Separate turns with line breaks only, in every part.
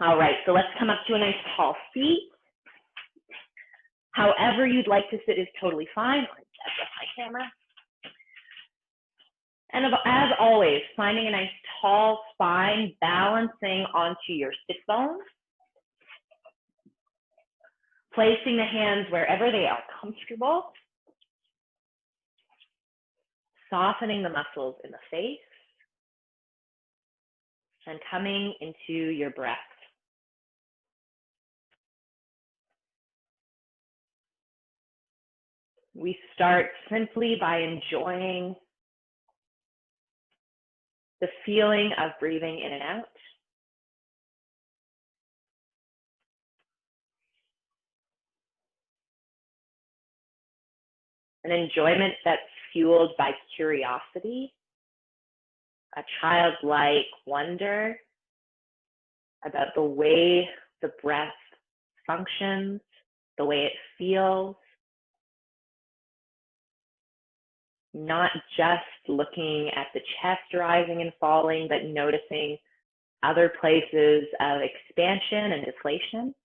All right, so let's come up to a nice tall seat. However you'd like to sit is totally fine. I'll adjust my camera. And as always, finding a nice tall spine, balancing onto your sit bones. Placing the hands wherever they are comfortable. Softening the muscles in the face. And coming into your breath. We start simply by enjoying the feeling of breathing in and out. An enjoyment that's fueled by curiosity, a childlike wonder about the way the breath functions, the way it feels. Not just looking at the chest rising and falling, but noticing other places of expansion and deflation.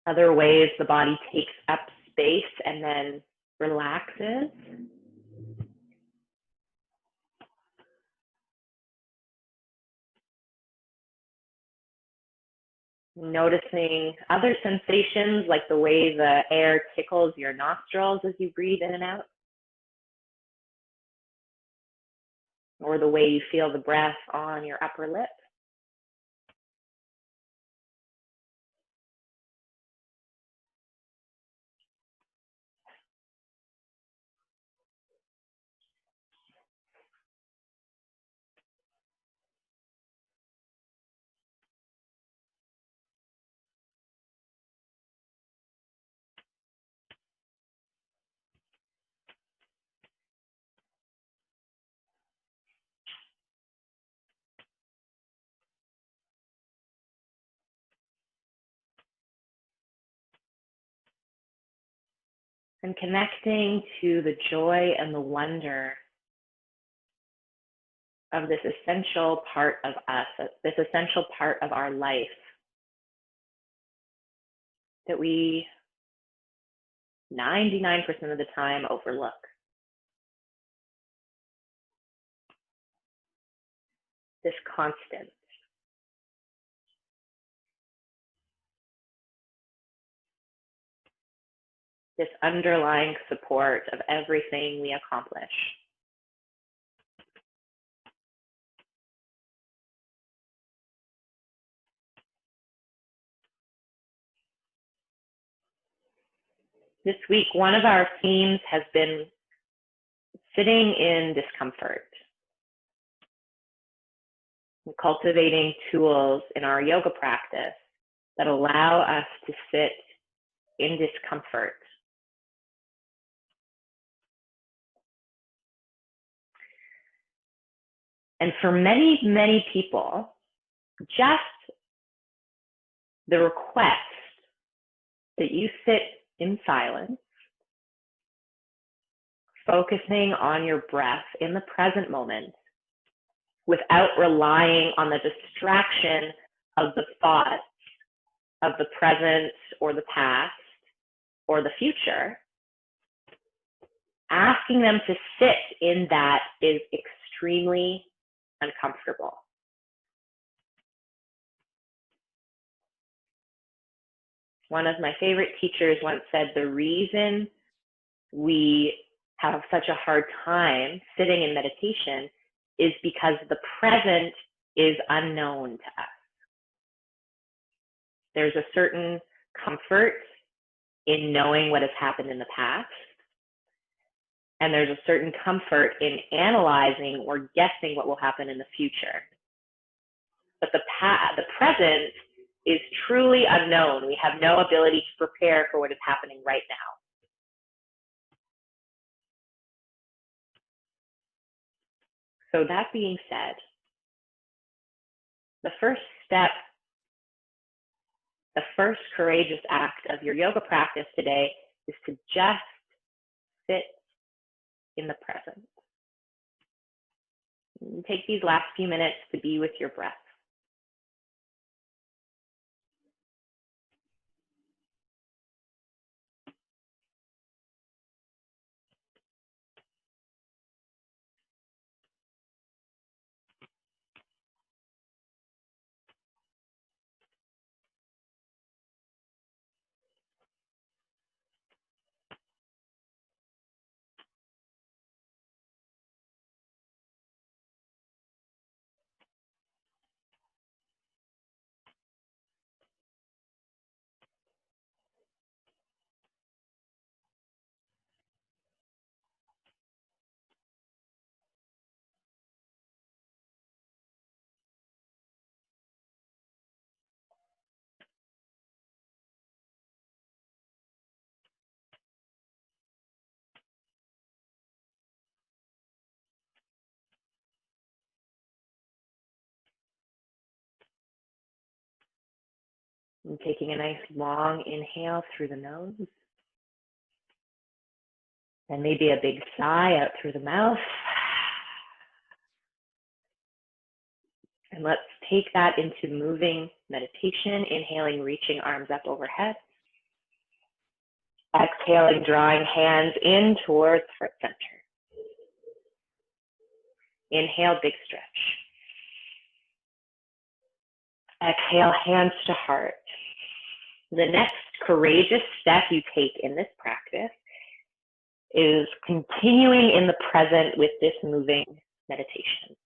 Other ways the body takes up space and then relaxes. Noticing other sensations like the way the air tickles your nostrils as you breathe in and out. Or the way you feel the breath on your upper lip. And connecting to the joy and the wonder of this essential part of us, this essential part of our life that we 99% of the time overlook. This constant. This underlying support of everything we accomplish. This week, one of our themes has been sitting in discomfort, and cultivating tools in our yoga practice that allow us to sit in discomfort. And for many, many people, just the request that you sit in silence, focusing on your breath in the present moment without relying on the distraction of the thoughts of the present or the past or the future, asking them to sit in that is extremely uncomfortable. One of my favorite teachers once said, the reason we have such a hard time sitting in meditation is because the present is unknown to us. There's a certain comfort in knowing what has happened in the past, and there's a certain comfort in analyzing or guessing what will happen in the future. But the present is truly unknown. We have no ability to prepare for what is happening right now. So that being said, the first step, the first courageous act of your yoga practice today is to just sit in the present. Take these last few minutes to be with your breath. And taking a nice long inhale through the nose. And maybe a big sigh out through the mouth. And let's take that into moving meditation. Inhaling, reaching arms up overhead. Exhaling, drawing hands in towards heart center. Inhale, big stretch. Exhale, hands to heart. The next courageous step you take in this practice is continuing in the present with this moving meditation.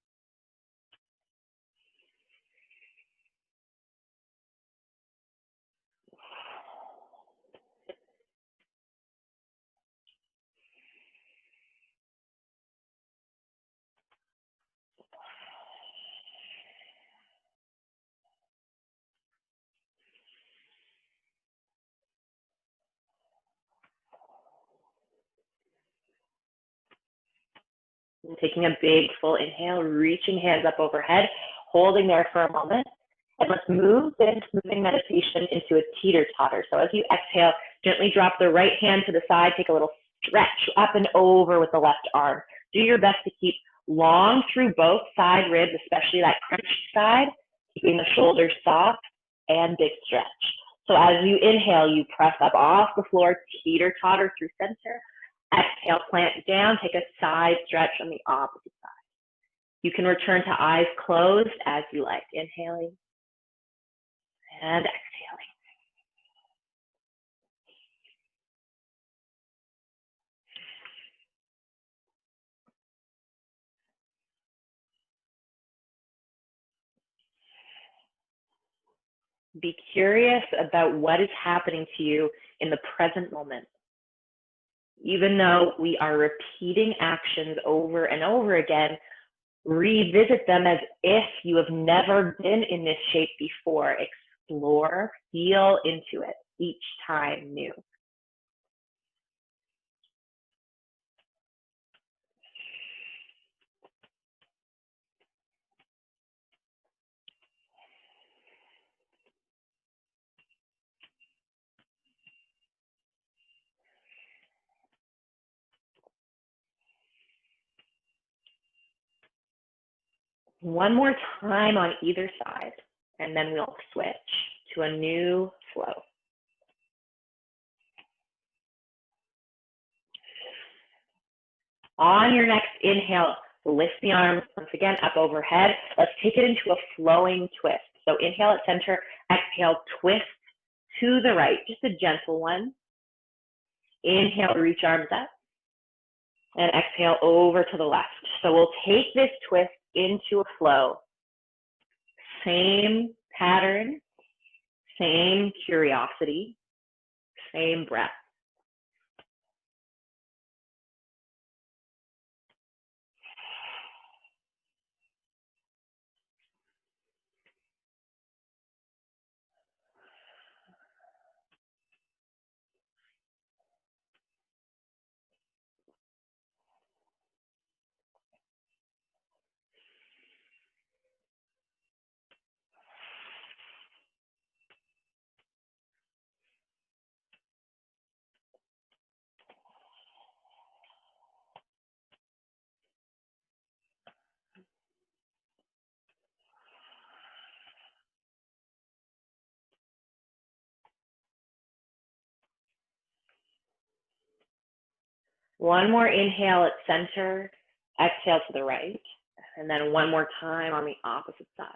And taking a big full inhale, reaching hands up overhead, holding there for a moment. And let's move this moving meditation into a teeter-totter. So as you exhale, gently drop the right hand to the side, take a little stretch up and over with the left arm. Do your best to keep long through both side ribs, especially that crunched side, keeping the shoulders soft and big stretch. So as you inhale, you press up off the floor, teeter-totter through center. Exhale, plant down, take a side stretch on the opposite side. You can return to eyes closed as you like. Inhaling and exhaling. Be curious about what is happening to you in the present moment. Even though we are repeating actions over and over again, revisit them as if you have never been in this shape before. Explore, feel into it each time new. One more time on either side, and then we'll switch to a new flow. On your next inhale, lift the arms once again up overhead. Let's take it into a flowing twist. So inhale at center, exhale, twist to the right, just a gentle one. Inhale, reach arms up, and exhale over to the left. So we'll take this twist into a flow. Same pattern, same curiosity, same breath. One more inhale at center, exhale to the right, and then one more time on the opposite side.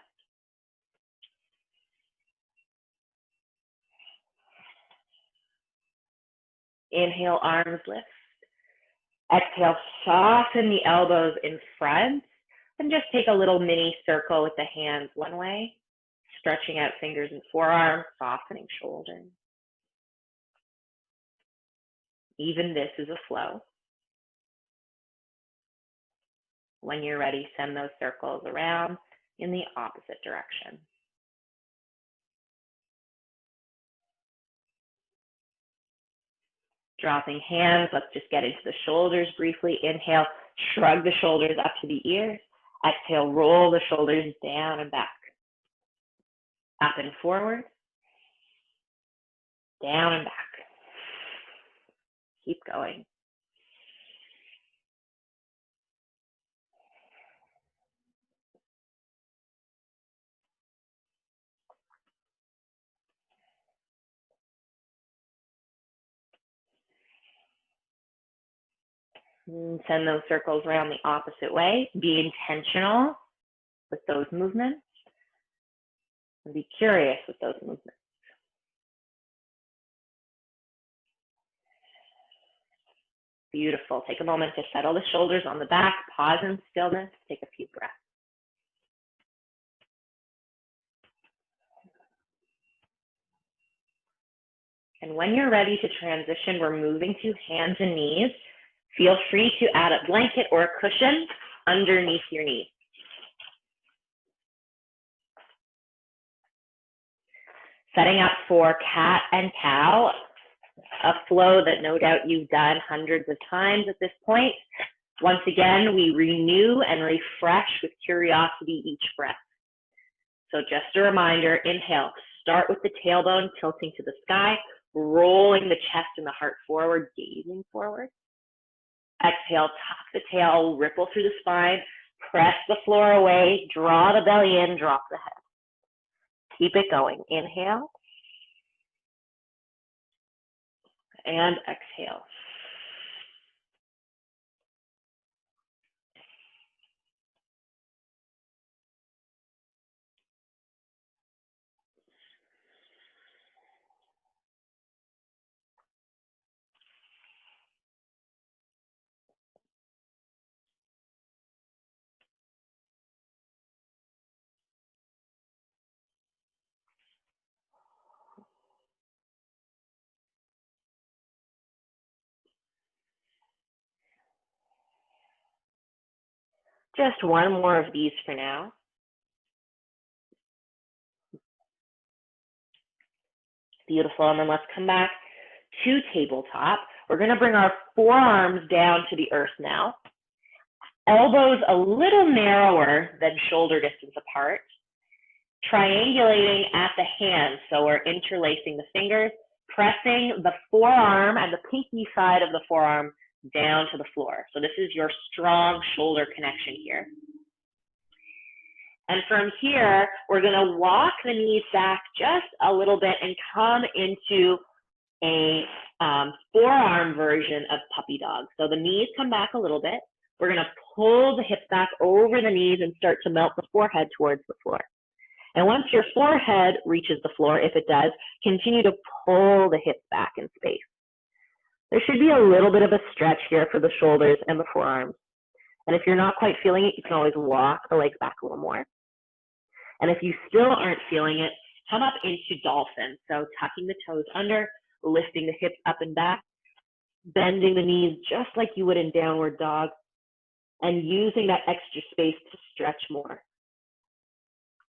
Inhale, arms lift. Exhale, soften the elbows in front and just take a little mini circle with the hands one way, stretching out fingers and forearms, softening shoulders. Even this is a flow. When you're ready, send those circles around in the opposite direction. Dropping hands, let's just get into the shoulders briefly. Inhale, shrug the shoulders up to the ears. Exhale, roll the shoulders down and back. Up and forward. Down and back. Keep going. And send those circles around the opposite way. Be intentional with those movements. And be curious with those movements. Beautiful. Take a moment to settle the shoulders on the back. Pause in stillness. Take a few breaths. And when you're ready to transition, we're moving to hands and knees. Feel free to add a blanket or a cushion underneath your knees. Setting up for cat and cow, a flow that no doubt you've done hundreds of times at this point. Once again, we renew and refresh with curiosity each breath. So just a reminder, inhale, start with the tailbone tilting to the sky, rolling the chest and the heart forward, gazing forward. Exhale, tuck the tail, ripple through the spine, press the floor away, draw the belly in, drop the head. Keep it going. Inhale and exhale. Just one more of these for now. Beautiful. And then let's come back to tabletop. We're going to bring our forearms down to the earth now. Elbows a little narrower than shoulder distance apart. Triangulating at the hands, so we're interlacing the fingers, pressing the forearm and the pinky side of the forearm down to the floor. So this is your strong shoulder connection here. And from here, we're going to walk the knees back just a little bit and come into a forearm version of puppy dog. So the knees come back a little bit. We're going to pull the hips back over the knees and start to melt the forehead towards the floor. And once your forehead reaches the floor, if it does, continue to pull the hips back in space. There should be a little bit of a stretch here for the shoulders and the forearms. And if you're not quite feeling it, you can always walk the legs back a little more. And if you still aren't feeling it, come up into dolphin. So tucking the toes under, lifting the hips up and back, bending the knees just like you would in downward dog, and using that extra space to stretch more.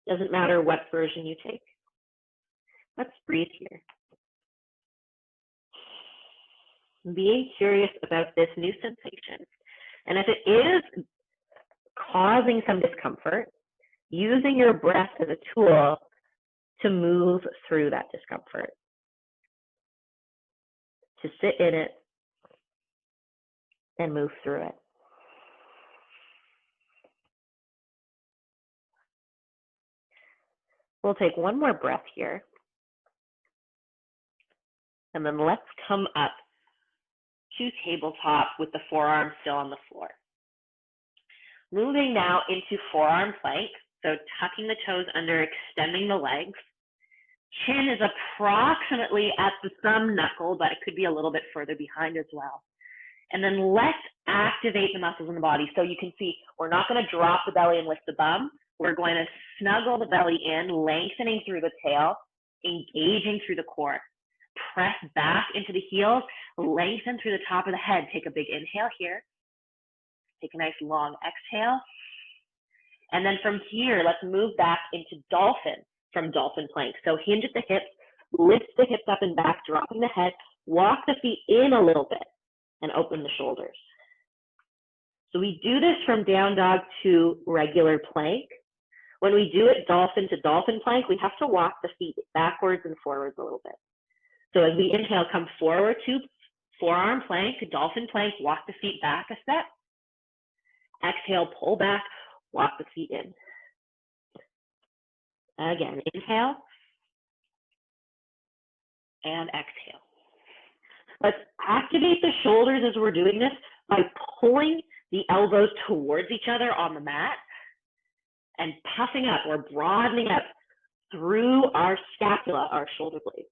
Doesn't matter what version you take. Let's breathe here. Being curious about this new sensation. And if it is causing some discomfort, using your breath as a tool to move through that discomfort, to sit in it and move through it. We'll take one more breath here. And then let's come up to tabletop with the forearm still on the floor. Moving now into forearm plank. So tucking the toes under, extending the legs. Chin is approximately at the thumb knuckle, but it could be a little bit further behind as well. And then let's activate the muscles in the body. So you can see we're not going to drop the belly and lift the bum. We're going to snuggle the belly in, lengthening through the tail, engaging through the core. Press back into the heels, lengthen through the top of the head. Take a big inhale here. Take a nice long exhale. And then from here, let's move back into dolphin from dolphin plank. So hinge at the hips, lift the hips up and back, dropping the head, walk the feet in a little bit and open the shoulders. So we do this from down dog to regular plank. When we do it dolphin to dolphin plank, we have to walk the feet backwards and forwards a little bit. So as we inhale, come forward to forearm plank, to dolphin plank, walk the feet back a step. Exhale, pull back, walk the feet in. Again, inhale and exhale. Let's activate the shoulders as we're doing this by pulling the elbows towards each other on the mat and puffing up or broadening up through our scapula, our shoulder blades,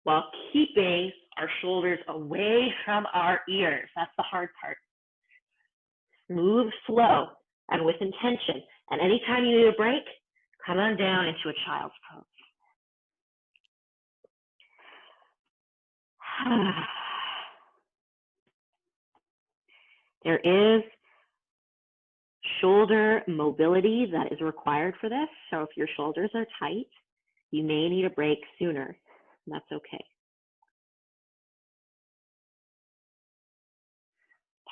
while keeping our shoulders away from our ears. That's the hard part. Smooth flow and with intention. And anytime you need a break, come on down into a child's pose. There is shoulder mobility that is required for this. So if your shoulders are tight, you may need a break sooner. That's okay.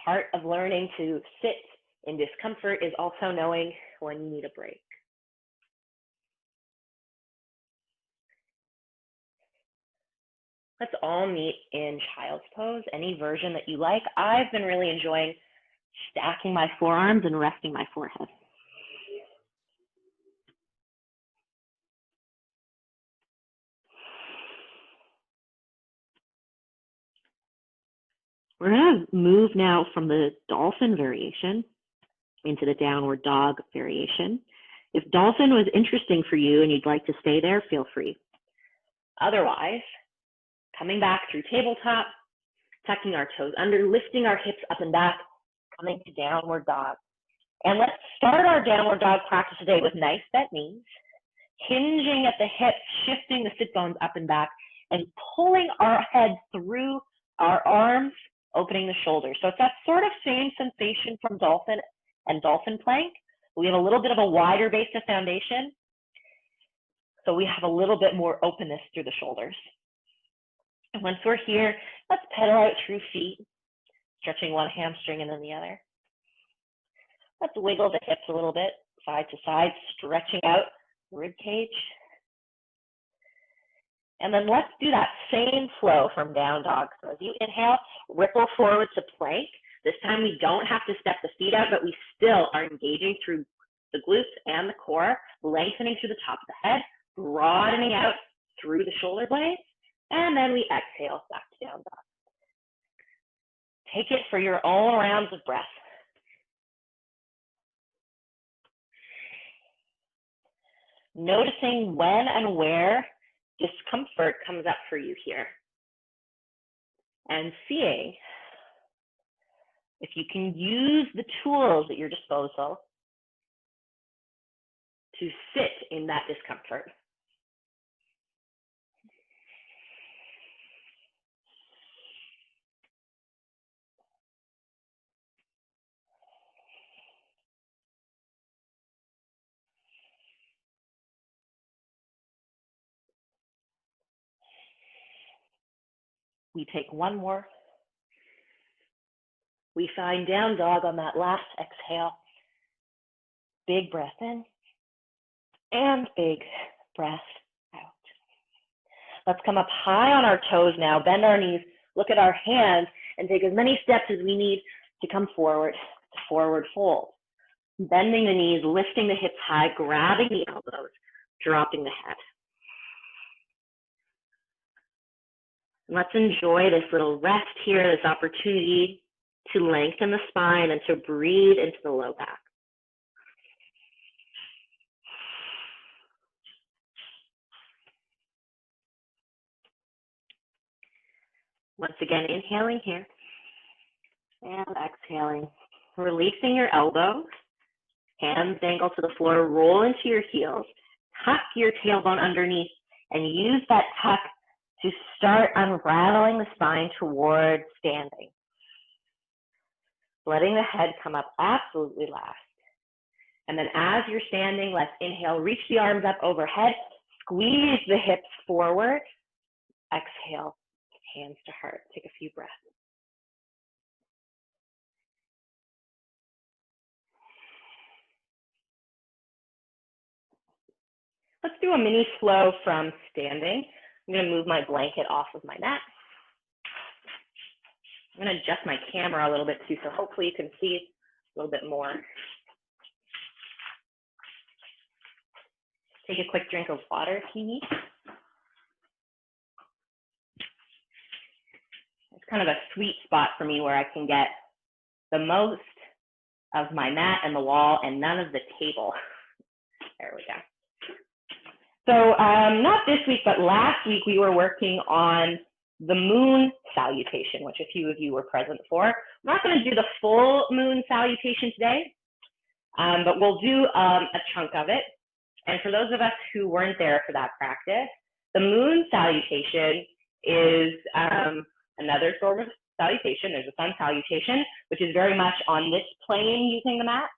Part of learning to sit in discomfort is also knowing when you need a break. Let's all meet in child's pose, any version that you like. I've been really enjoying stacking my forearms and resting my forehead. We're going to move now from the dolphin variation into the downward dog variation. If dolphin was interesting for you and you'd like to stay there, feel free. Otherwise, coming back through tabletop, tucking our toes under, lifting our hips up and back, coming to downward dog. And let's start our downward dog practice today with nice bent knees, hinging at the hips, shifting the sit bones up and back, and pulling our head through our arms, opening the shoulders. So it's that sort of same sensation from dolphin and dolphin plank. We have a little bit of a wider base of foundation, so we have a little bit more openness through the shoulders. And once we're here, let's pedal out through feet, stretching one hamstring and then the other. Let's wiggle the hips a little bit, side to side, stretching out rib cage. And then let's do that same flow from down dog. So as you inhale, ripple forward to plank. This time we don't have to step the feet out, but we still are engaging through the glutes and the core, lengthening through the top of the head, broadening out through the shoulder blades, and then we exhale back to down dog. Take it for your own rounds of breath. Noticing when and where discomfort comes up for you here. And seeing if you can use the tools at your disposal to sit in that discomfort. We take one more. We find down dog on that last exhale. Big breath in and big breath out. Let's come up high on our toes now, bend our knees, look at our hands, and take as many steps as we need to come forward to forward fold. Bending the knees, lifting the hips high, grabbing the elbows, dropping the head. And let's enjoy this little rest here, this opportunity to lengthen the spine and to breathe into the low back. Once again, inhaling here and exhaling, releasing your elbows, hands dangle to the floor, roll into your heels, tuck your tailbone underneath, and use that tuck to start unraveling the spine towards standing. Letting the head come up absolutely last. And then as you're standing, let's inhale, reach the arms up overhead, squeeze the hips forward, exhale, hands to heart. Take a few breaths. Let's do a mini flow from standing. I'm going to move my blanket off of my mat. I'm going to adjust my camera a little bit too, so hopefully you can see a little bit more. Take a quick drink of water if you need. It's kind of a sweet spot for me where I can get the most of my mat and the wall and none of the table. There we go. So not this week, but last week we were working on the moon salutation, which a few of you were present for. I'm not going to do the full moon salutation today, but we'll do a chunk of it. And for those of us who weren't there for that practice, the moon salutation is another sort of salutation. There's a sun salutation, which is very much on this plane using the mat.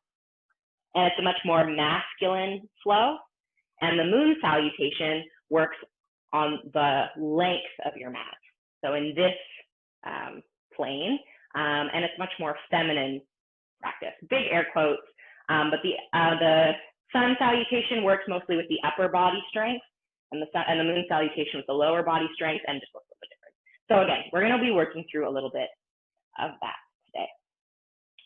And it's a much more masculine flow. And the moon salutation works on the length of your mat. So in this plane, and it's much more feminine practice. Big air quotes, but the sun salutation works mostly with the upper body strength, and the moon salutation with the lower body strength, and just looks a little bit different. So again, we're going to be working through a little bit of that today.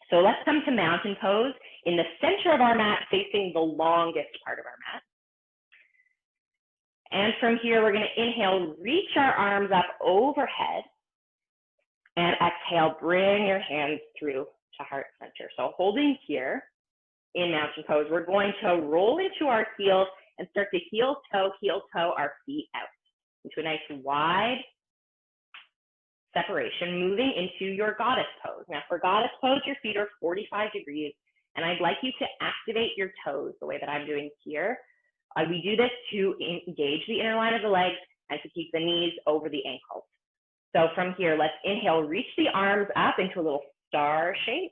So let's come to mountain pose in the center of our mat, facing the longest part of our mat. And from here, we're going to inhale, reach our arms up overhead, and exhale, bring your hands through to heart center. So holding here in mountain pose, we're going to roll into our heels and start to heel toe our feet out into a nice wide separation, moving into your goddess pose. Now for goddess pose, your feet are 45 degrees, and I'd like you to activate your toes the way that I'm doing here. We do this to engage the inner line of the legs and to keep the knees over the ankles. So from here, let's inhale, reach the arms up into a little star shape.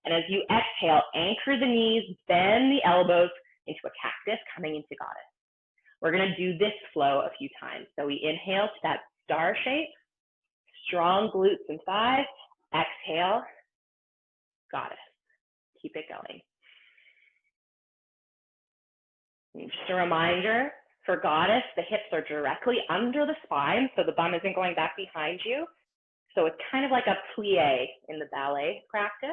And as you exhale, anchor the knees, bend the elbows into a cactus, coming into goddess. We're going to do this flow a few times. So we inhale to that star shape, strong glutes and thighs. Exhale, goddess. Keep it going. And just a reminder, for goddess, the hips are directly under the spine, so the bum isn't going back behind you. So it's kind of like a plie in the ballet practice.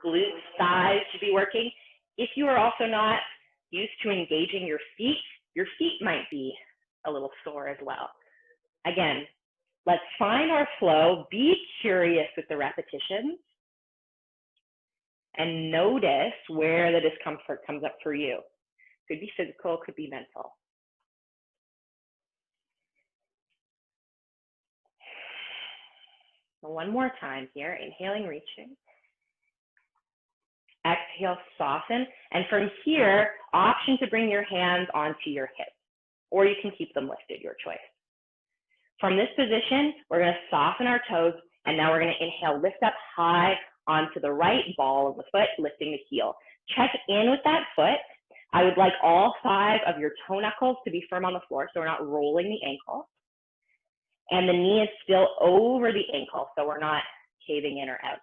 Glutes, thighs should be working. If you are also not used to engaging your feet might be a little sore as well. Again, let's find our flow, be curious with the repetitions, and notice where the discomfort comes up for you. Could be physical, could be mental. One more time here, inhaling, reaching. Exhale, soften. And from here, option to bring your hands onto your hips, or you can keep them lifted, your choice. From this position, we're going to soften our toes, and now we're going to inhale, lift up high onto the right ball of the foot, lifting the heel. Check in with that foot. I would like all 5 of your toe knuckles to be firm on the floor, so we're not rolling the ankle. And the knee is still over the ankle, so we're not caving in or out.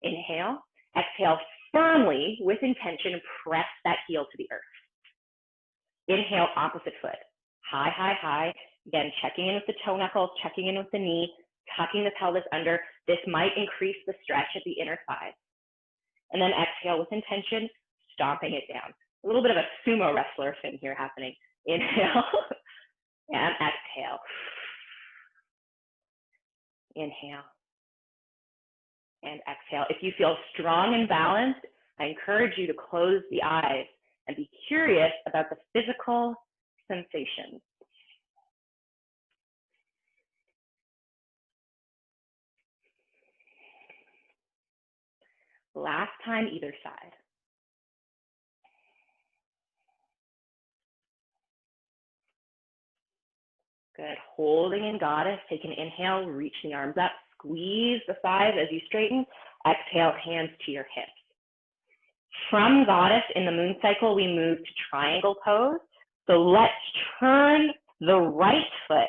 Inhale, exhale firmly with intention, press that heel to the earth. Inhale, opposite foot. High, high, high. Again, checking in with the toe knuckles, checking in with the knee, tucking the pelvis under. This might increase the stretch at the inner thigh. And then exhale with intention, stomping it down. A little bit of a sumo wrestler thing here happening. Inhale and exhale. Inhale and exhale. If you feel strong and balanced, I encourage you to close the eyes and be curious about the physical sensations. Last time, either side. Good. Holding in goddess. Take an inhale, reach the arms up, squeeze the thighs as you straighten. Exhale, hands to your hips. From goddess in the moon cycle, we move to triangle pose. So let's turn the right foot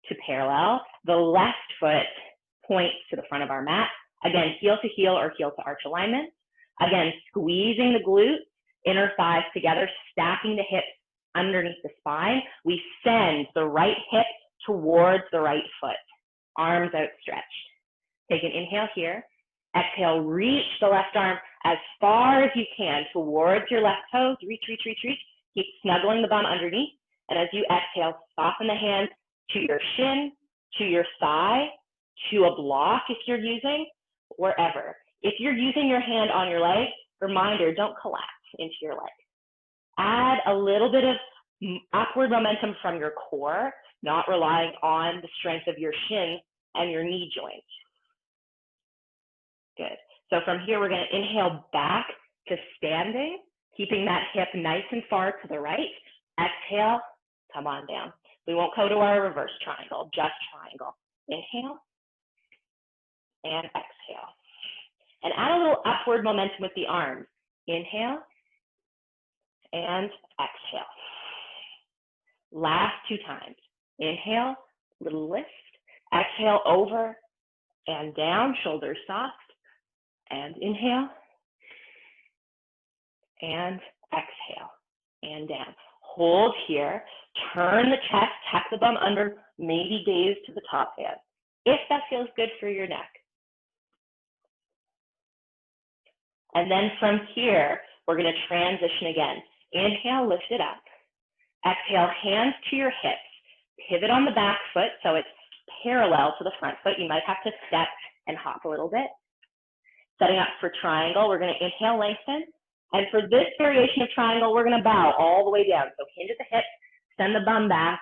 to parallel. The left foot points to the front of our mat. Again, heel to heel or heel to arch alignment. Again, squeezing the glutes, inner thighs together, stacking the hips underneath the spine. We send the right hip towards the right foot, arms outstretched. Take an inhale here. Exhale, reach the left arm as far as you can towards your left toes. Reach, reach, reach, reach. Keep snuggling the bum underneath. And as you exhale, soften the hands to your shin, to your thigh, to a block if you're using, wherever. If you're using your hand on your leg, reminder, don't collapse into your leg. Add a little bit of upward momentum from your core, not relying on the strength of your shin and your knee joint. Good. So from here, we're going to inhale back to standing, keeping that hip nice and far to the right. Exhale, come on down. We won't go to our reverse triangle, just triangle. Inhale and exhale. And add a little upward momentum with the arms. Inhale and exhale. Last 2 times. Inhale, little lift. Exhale, over and down, shoulders soft. And inhale and exhale and down. Hold here. Turn the chest, tuck the bum under, maybe gaze to the top hand, if that feels good for your neck. And then from here, we're going to transition again. Inhale, lift it up. Exhale, hands to your hips. Pivot on the back foot so it's parallel to the front foot. You might have to step and hop a little bit. Setting up for triangle, we're going to inhale, lengthen. And for this variation of triangle, we're going to bow all the way down. So hinge at the hips, send the bum back,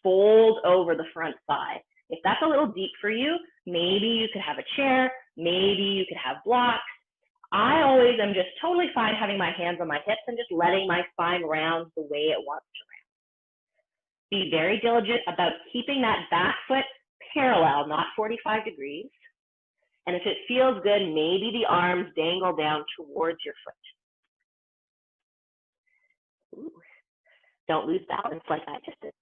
fold over the front thigh. If that's a little deep for you, maybe you could have a chair, maybe you could have blocks. I always am just totally fine having my hands on my hips and just letting my spine round the way it wants to round. Be very diligent about keeping that back foot parallel, not 45 degrees. And if it feels good, maybe the arms dangle down towards your foot. Ooh. Don't lose balance like I just did.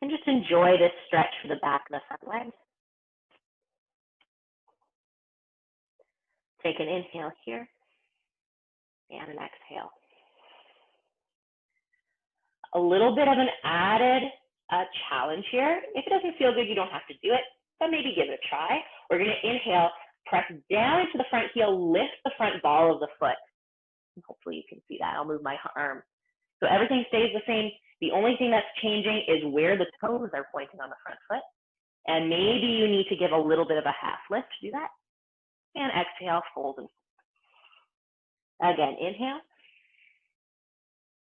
And just enjoy this stretch for the back of the front leg. Take an inhale here and an exhale. A little bit of an added challenge here. If it doesn't feel good, you don't have to do it, but maybe give it a try. We're going to inhale, press down into the front heel, lift the front ball of the foot. Hopefully you can see that. I'll move my arm. So everything stays the same. The only thing that's changing is where the toes are pointing on the front foot. And maybe you need to give a little bit of a half lift to do that. And exhale, fold and fold. Again, inhale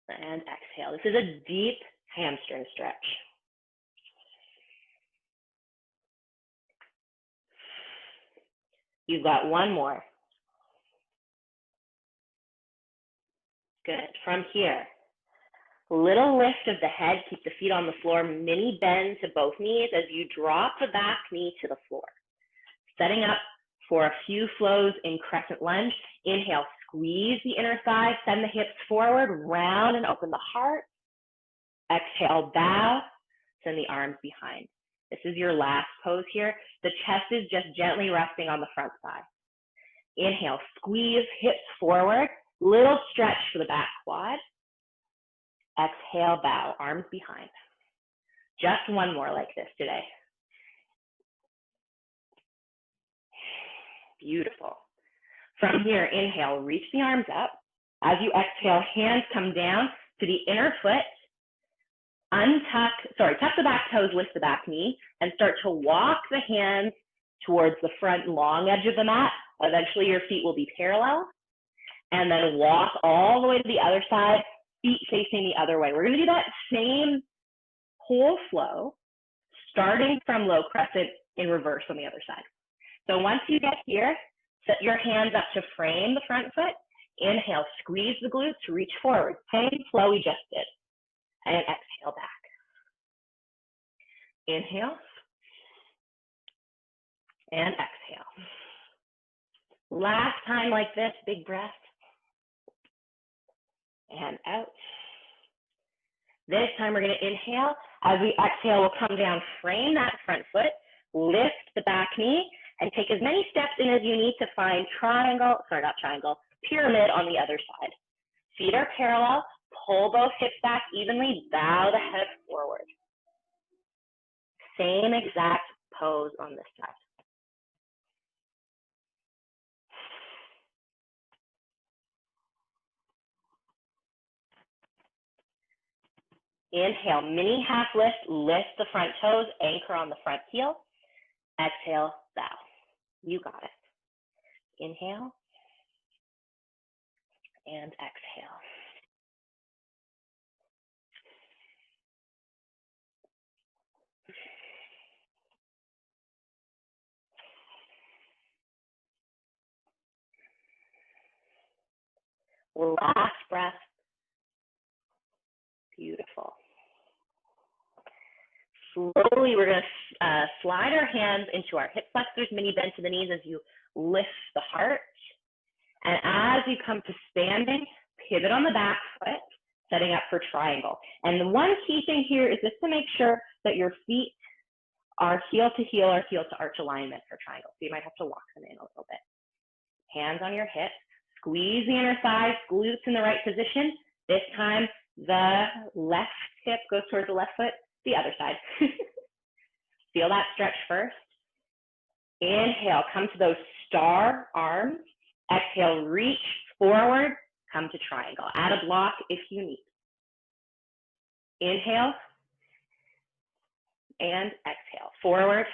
and exhale. This is a deep hamstring stretch. You've got one more. Good. From here, little lift of the head, keep the feet on the floor, mini bend to both knees as you drop the back knee to the floor. Setting up for a few flows in crescent lunge. Inhale, squeeze the inner thigh, send the hips forward, round and open the heart. Exhale, bow, send the arms behind. This is your last pose here. The chest is just gently resting on the front thigh. Inhale, squeeze hips forward, little stretch for the back quad. Exhale, bow, arms behind. Just one more like this today. Beautiful. From here, inhale, reach the arms up. As you exhale, hands come down to the inner foot. Tuck the back toes, lift the back knee, and start to walk the hands towards the front long edge of the mat. Eventually, your feet will be parallel. And then walk all the way to the other side, feet facing the other way. We're going to do that same whole flow, starting from low crescent in reverse on the other side. So once you get here, set your hands up to frame the front foot. Inhale, squeeze the glutes, reach forward. Same flow we just did. And exhale back. Inhale. And exhale. Last time like this, big breath. And out. This time we're going to inhale. As we exhale, we'll come down, frame that front foot, lift the back knee, and take as many steps in as you need to find pyramid on the other side. Feet are parallel, pull both hips back evenly, bow the head forward. Same exact pose on this side. Inhale, mini half lift, lift the front toes, anchor on the front heel. Exhale, bow. You got it. Inhale and exhale. Last breath. Beautiful. Slowly, we're going to slide our hands into our hip flexors, mini bend to the knees as you lift the heart. And as you come to standing, pivot on the back foot, setting up for triangle. And the one key thing here is just to make sure that your feet are heel to heel or heel to arch alignment for triangle. So you might have to walk them in a little bit. Hands on your hips, squeeze the inner thighs, glutes in the right position. This time, the left hip goes towards the left foot, the other side. Feel that stretch first. Inhale, come to those star arms. Exhale, reach forward, come to triangle. Add a block if you need. Inhale and exhale, forward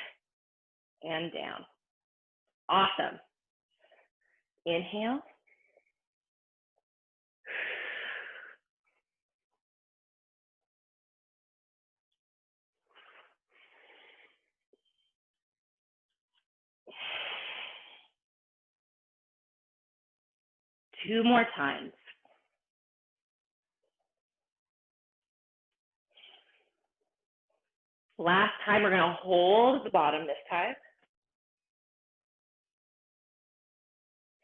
and down. Awesome. Inhale. Two more times. Last time, we're going to hold the bottom this time.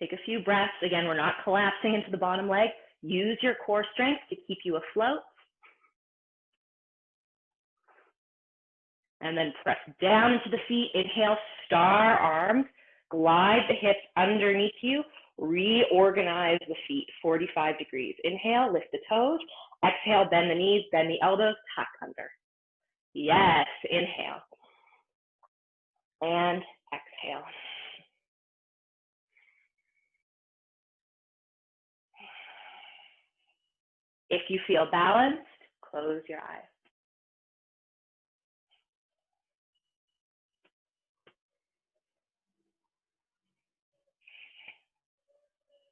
Take a few breaths. Again, we're not collapsing into the bottom leg. Use your core strength to keep you afloat. And then press down into the feet. Inhale, star arms. Glide the hips underneath you. Reorganize the feet, 45 degrees. Inhale, lift the toes. Exhale, bend the knees, bend the elbows, tuck under. Yes, inhale. And exhale. If you feel balanced, close your eyes.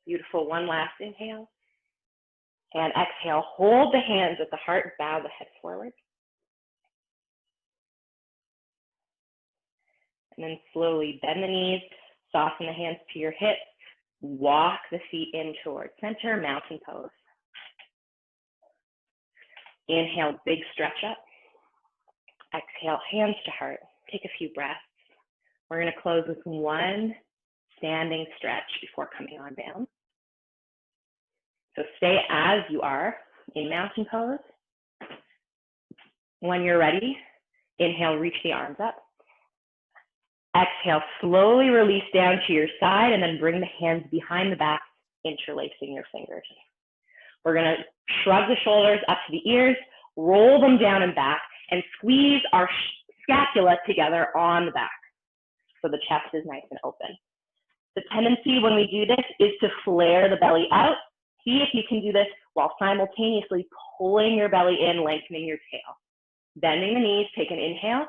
Beautiful. One last inhale. And exhale. Hold the hands at the heart. Bow the head forward. And then slowly bend the knees. Soften the hands to your hips. Walk the feet in towards center. Mountain pose. Inhale. Big stretch up. Exhale. Hands to heart. Take a few breaths. We're going to close with one standing stretch before coming on down. So stay as you are in mountain pose. When you're ready, inhale, reach the arms up. Exhale, slowly release down to your side and then bring the hands behind the back, interlacing your fingers. We're going to shrug the shoulders up to the ears, roll them down and back, and squeeze our scapula together on the back so the chest is nice and open. The tendency when we do this is to flare the belly out. See if you can do this while simultaneously pulling your belly in, lengthening your tail. Bending the knees, take an inhale,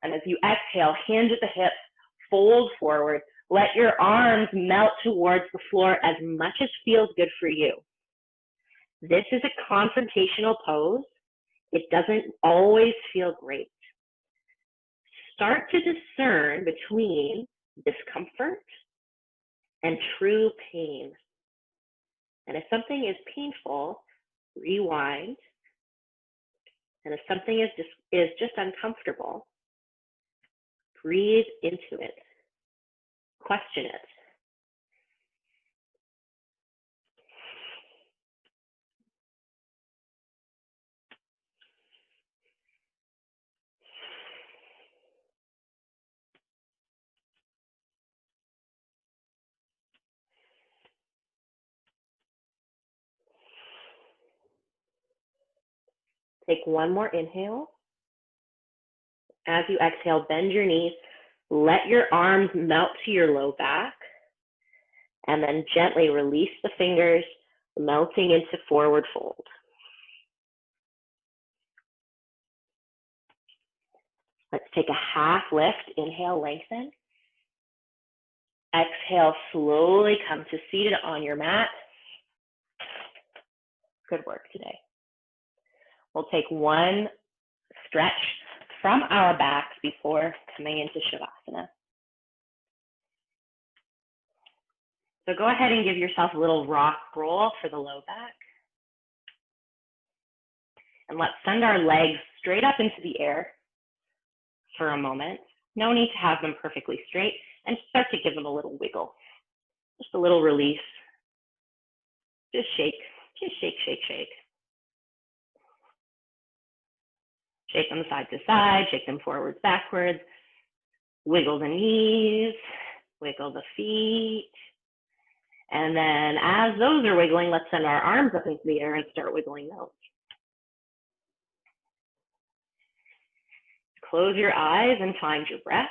and as you exhale, hinge at the hips, fold forward. Let your arms melt towards the floor as much as feels good for you. This is a confrontational pose. It doesn't always feel great. Start to discern between discomfort and true pain. And if something is painful, rewind. And if something is just uncomfortable, breathe into it. Question it. Take one more inhale. As you exhale, bend your knees. Let your arms melt to your low back. And then gently release the fingers, melting into forward fold. Let's take a half lift. Inhale, lengthen. Exhale, slowly come to seated on your mat. Good work today. We'll take one stretch from our backs before coming into Shavasana. So go ahead and give yourself a little rock roll for the low back. And let's send our legs straight up into the air for a moment. No need to have them perfectly straight, and start to give them a little wiggle. Just a little release. Just shake, shake, shake. Shake them side to side, shake them forwards, backwards. Wiggle the knees, wiggle the feet. And then as those are wiggling, let's send our arms up into the air and start wiggling those. Close your eyes and find your breath.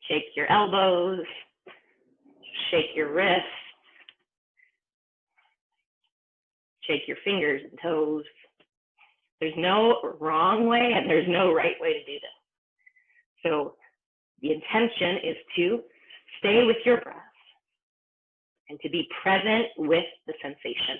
Shake your elbows, shake your wrists, shake your fingers and toes. There's no wrong way and there's no right way to do this. So the intention is to stay with your breath and to be present with the sensation.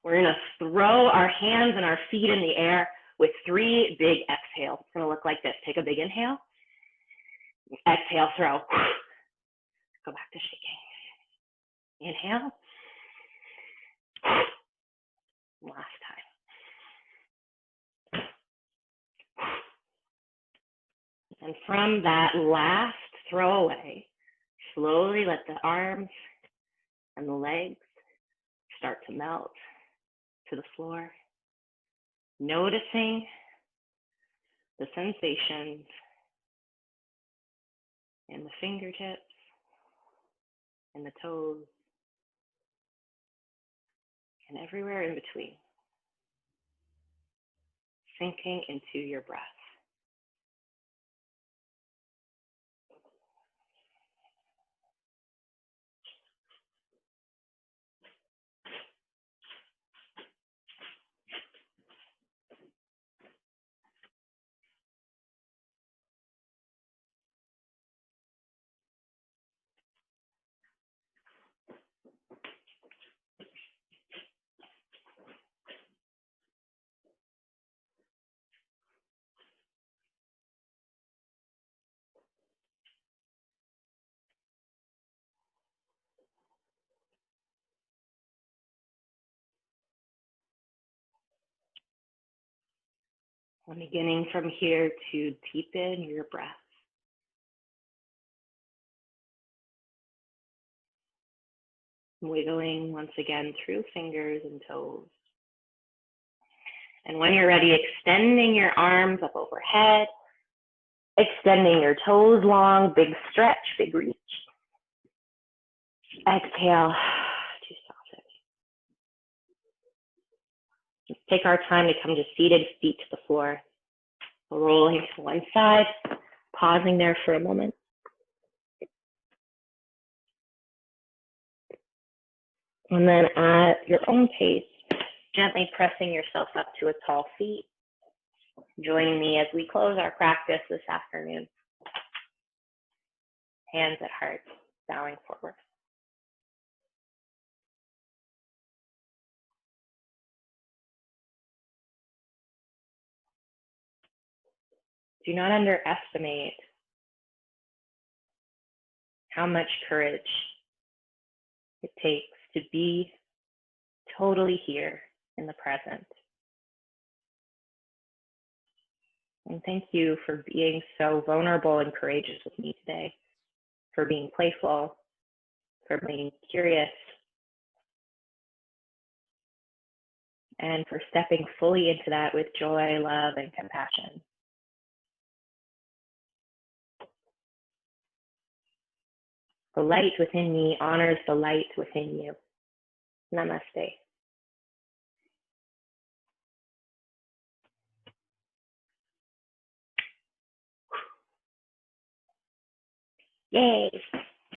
We're going to throw our hands and our feet in the air with 3 big exhales. It's going to look like this. Take a big inhale. Exhale, throw. Go back to shaking. Inhale. Last time. And from that last throw away, slowly let the arms and the legs start to melt to the floor, noticing the sensations in the fingertips, in the toes, and everywhere in between. Sinking into your breath. And beginning from here to deepen your breath. Wiggling once again through fingers and toes. And when you're ready, extending your arms up overhead, extending your toes long, big stretch, big reach. Exhale to soften. Take our time to come to seated, feet to the floor, rolling to one side, pausing there for a moment. And then at your own pace, gently pressing yourself up to a tall seat. Joining me as we close our practice this afternoon. Hands at heart, bowing forward. Do not underestimate how much courage it takes to be totally here in the present. And thank you for being so vulnerable and courageous with me today, for being playful, for being curious, and for stepping fully into that with joy, love, and compassion. The light within me honors the light within you. Namaste. Yay.